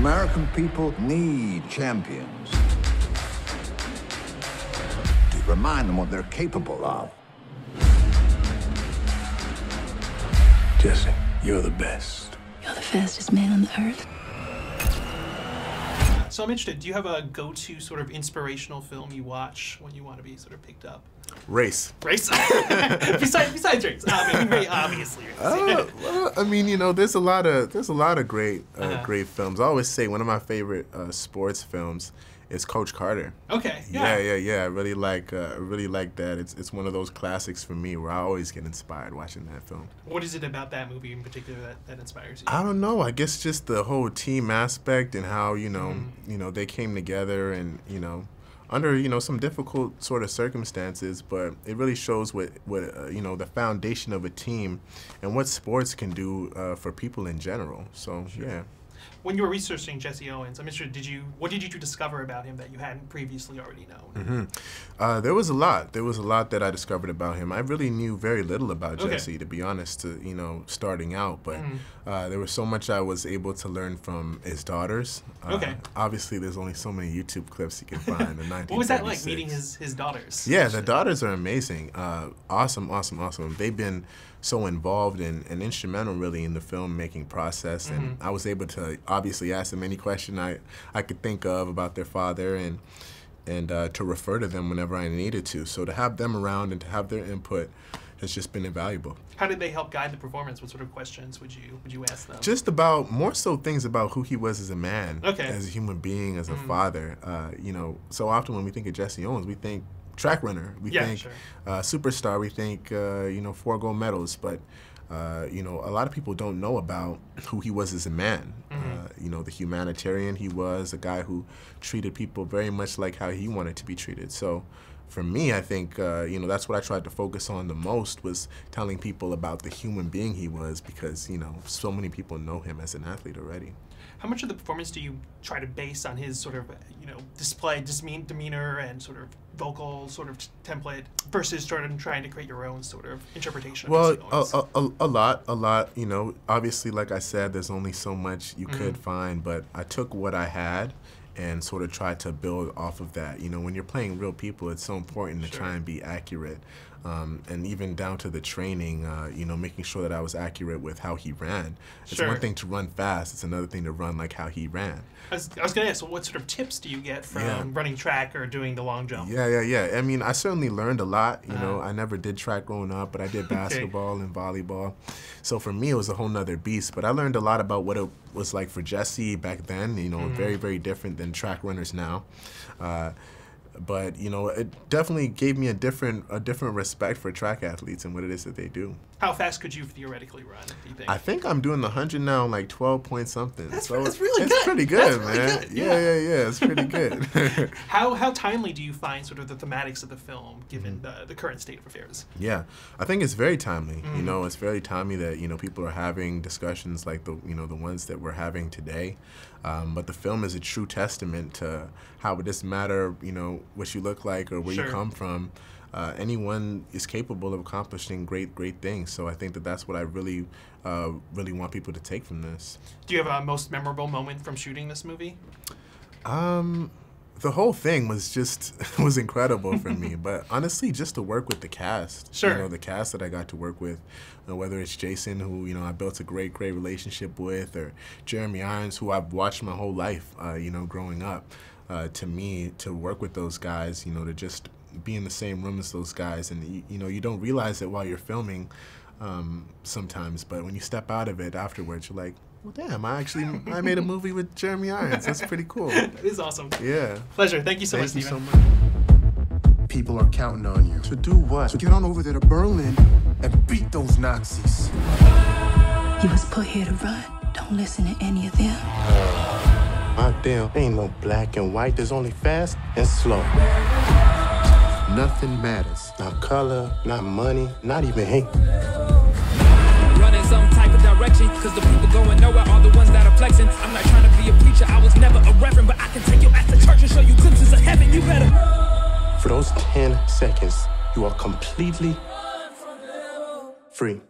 American people need champions to remind them what they're capable of. Jesse, you're the best. You're the fastest man on the earth. So I'm interested, do you have a go-to sort of inspirational film you watch when you want to be sort of picked up? Race. Race? besides Race. I mean, very obviously. Well, I mean, you know, there's a lot of great great films. I always say one of my favorite sports films is Coach Carter. Okay. Yeah. I really like that. It's one of those classics for me where I always get inspired watching that film. What is it about that movie in particular that inspires you? I don't know. I guess just the whole team aspect and how you know they came together and under some difficult sort of circumstances, but it really shows what the foundation of a team and what sports can do for people in general. So sure. Yeah. When you were researching Jesse Owens, I'm interested, what did you discover about him that you hadn't previously already known? There was a lot. There was a lot that I discovered about him. I really knew very little about Jesse, to be honest, starting out. But there was so much I was able to learn from his daughters. Obviously, there's only so many YouTube clips you can find in 1936. What was that like, meeting his daughters? Yeah, the daughters are amazing. Awesome. They've been so involved and instrumental really in the filmmaking process, and I was able to obviously ask them any question I could think of about their father and to refer to them whenever I needed to. So to have them around and to have their input has just been invaluable. How did they help guide the performance? What sort of questions would you ask them? Just about, more so things about who he was as a man, as a human being, as a father. So often when we think of Jesse Owens, we think track runner, we think superstar, we think 4 gold medals, but a lot of people don't know about who he was as a man. The humanitarian he was, a guy who treated people very much like how he wanted to be treated. So for me, I think that's what I tried to focus on the most, was telling people about the human being he was, because so many people know him as an athlete already. How much of the performance do you try to base on his sort of, display, demeanor and sort of vocal sort of template versus sort of trying to create your own sort of interpretation of Jesse Owens? A lot. Obviously, like I said, there's only so much you could find, but I took what I had and sort of tried to build off of that. When you're playing real people, it's so important to try and be accurate. And even down to the training, making sure that I was accurate with how he ran. It's one thing to run fast, it's another thing to run like how he ran. I was going to ask, so what sort of tips do you get from running track or doing the long jump? Yeah. I mean, I certainly learned a lot. I never did track growing up, but I did basketball and volleyball. So for me, it was a whole nother beast. But I learned a lot about what it was like for Jesse back then, very, very different than track runners now. But it definitely gave me a different respect for track athletes and what it is that they do. How fast could you theoretically run, do you think? I think I'm doing the 100 now in like 12 point something. That's really good. It's pretty good, That's man. Really good. Yeah, it's pretty good. How timely do you find sort of the thematics of the film, given the current state of affairs? Yeah, I think it's very timely. It's very timely that people are having discussions like the ones that we're having today. But the film is a true testament to how it doesn't matter what you look like or where you come from. Anyone is capable of accomplishing great things. So I think that that's what I really want people to take from this. Do you have a most memorable moment from shooting this movie? The whole thing was was incredible for me. But honestly, just to work with the cast, the cast that I got to work with, whether it's Jason, who I built a great relationship with, or Jeremy Irons, who I've watched my whole life, growing up. To me, to work with those guys, to just be in the same room as those guys, and you don't realize it while you're filming sometimes, but when you step out of it afterwards, you're like, well, damn, I made a movie with Jeremy Irons. That's pretty cool. That is awesome. Yeah. Pleasure. Thank you so much, Stephen. Thank you so much. People are counting on you. To do what? To get on over there to Berlin and beat those Nazis. You was put here to run. Don't listen to any of them. Out there ain't no black and white. There's only fast and slow. Nothing matters. Not color, not money, not even hate. Running some type of direction, cause the people going nowhere are the ones that are flexing. I'm not trying to be a preacher, I was never a reverend, but I can take your ass to church and show you glimpses of heaven. You better. For those 10 seconds, you are completely free.